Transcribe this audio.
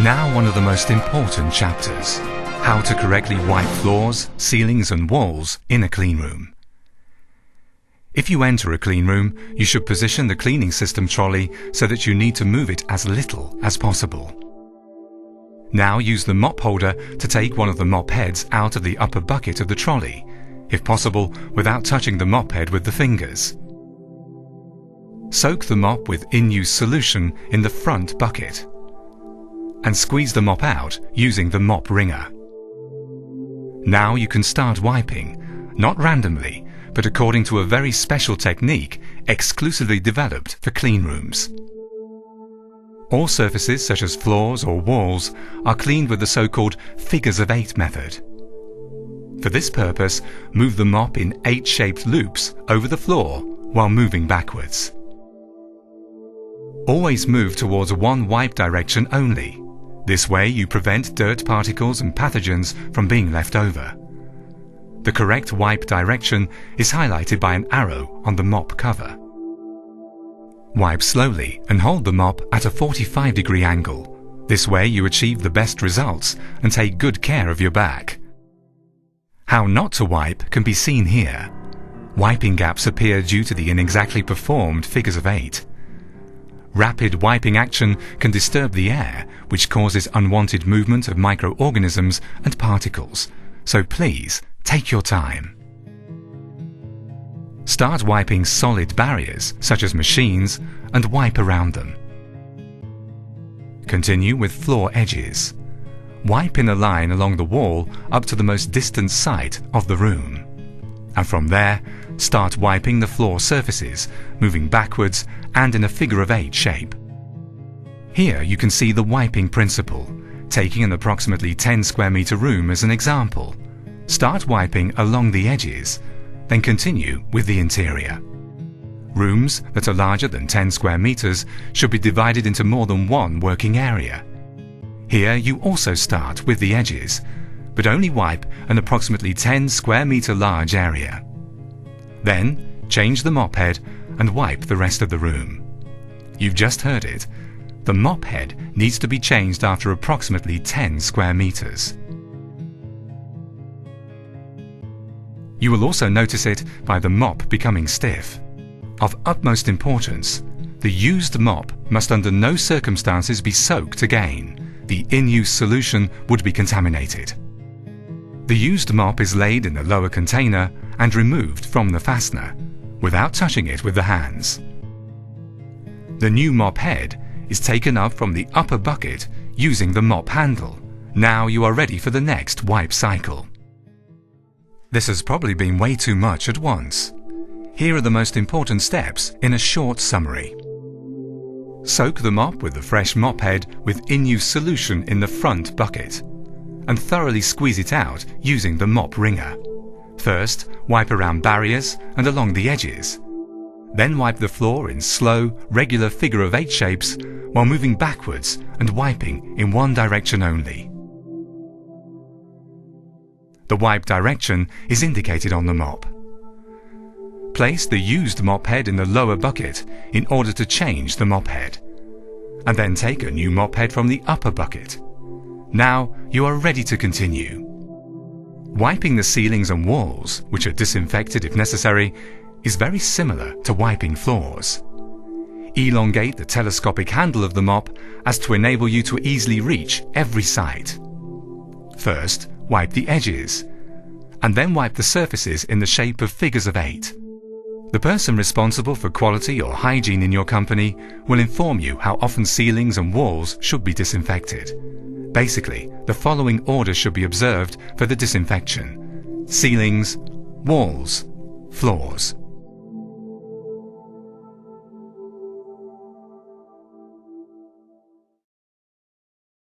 Now one of the most important chapters: how to correctly wipe floors, ceilings and walls in a clean room. If you enter a clean room, you should position the cleaning system trolley so that you need to move it as little as possible. Now use the mop holder to take one of the mop heads out of the upper bucket of the trolley, if possible without touching the mop head with the fingers. Soak the mop with in-use solution in the front bucket and squeeze the mop out using the mop wringer. Now you can start wiping, not randomly, but according to a very special technique exclusively developed for clean rooms. All surfaces such as floors or walls are cleaned with the so-called figures of 8 method. For this purpose, move the mop in 8-shaped loops over the floor while moving backwards. Always move towards one wipe direction only. This way you prevent dirt particles and pathogens from being left over. The correct wipe direction is highlighted by an arrow on the mop cover. Wipe slowly and hold the mop at a 45-degree angle. This way you achieve the best results and take good care of your back. How not to wipe can be seen here. Wiping gaps appear due to the inexactly performed figures of 8. Rapid wiping action can disturb the air, which causes unwanted movement of microorganisms and particles. So please, take your time. Start wiping solid barriers, such as machines, and wipe around them. Continue with floor edges. Wipe in a line along the wall up to the most distant site of the room. And from there, start wiping the floor surfaces, moving backwards and in a figure of 8 shape. Here you can see the wiping principle, taking an approximately 10 square meter room as an example. Start wiping along the edges, then continue with the interior. Rooms that are larger than 10 square meters should be divided into more than one working area. Here you also start with the edges, but only wipe an approximately 10 square meter large area. Then change the mop head and wipe the rest of the room. You've just heard it. The mop head needs to be changed after approximately 10 square meters. You will also notice it by the mop becoming stiff. Of utmost importance, the used mop must under no circumstances be soaked again. The in-use solution would be contaminated. The used mop is laid in the lower container and removed from the fastener, without touching it with the hands. The new mop head is taken up from the upper bucket using the mop handle. Now you are ready for the next wipe cycle. This has probably been way too much at once. Here are the most important steps in a short summary. Soak the mop with the fresh mop head with in-use solution in the front bucket and thoroughly squeeze it out using the mop wringer. First, wipe around barriers and along the edges. Then wipe the floor in slow, regular figure of 8 shapes while moving backwards and wiping in one direction only. The wipe direction is indicated on the mop. Place the used mop head in the lower bucket in order to change the mop head, and then take a new mop head from the upper bucket. Now you are ready to continue. Wiping the ceilings and walls, which are disinfected if necessary, is very similar to wiping floors. Elongate the telescopic handle of the mop as to enable you to easily reach every site. First, wipe the edges, and then wipe the surfaces in the shape of figures of 8. The person responsible for quality or hygiene in your company will inform you how often ceilings and walls should be disinfected. Basically, the following order should be observed for the disinfection: ceilings, walls, floors.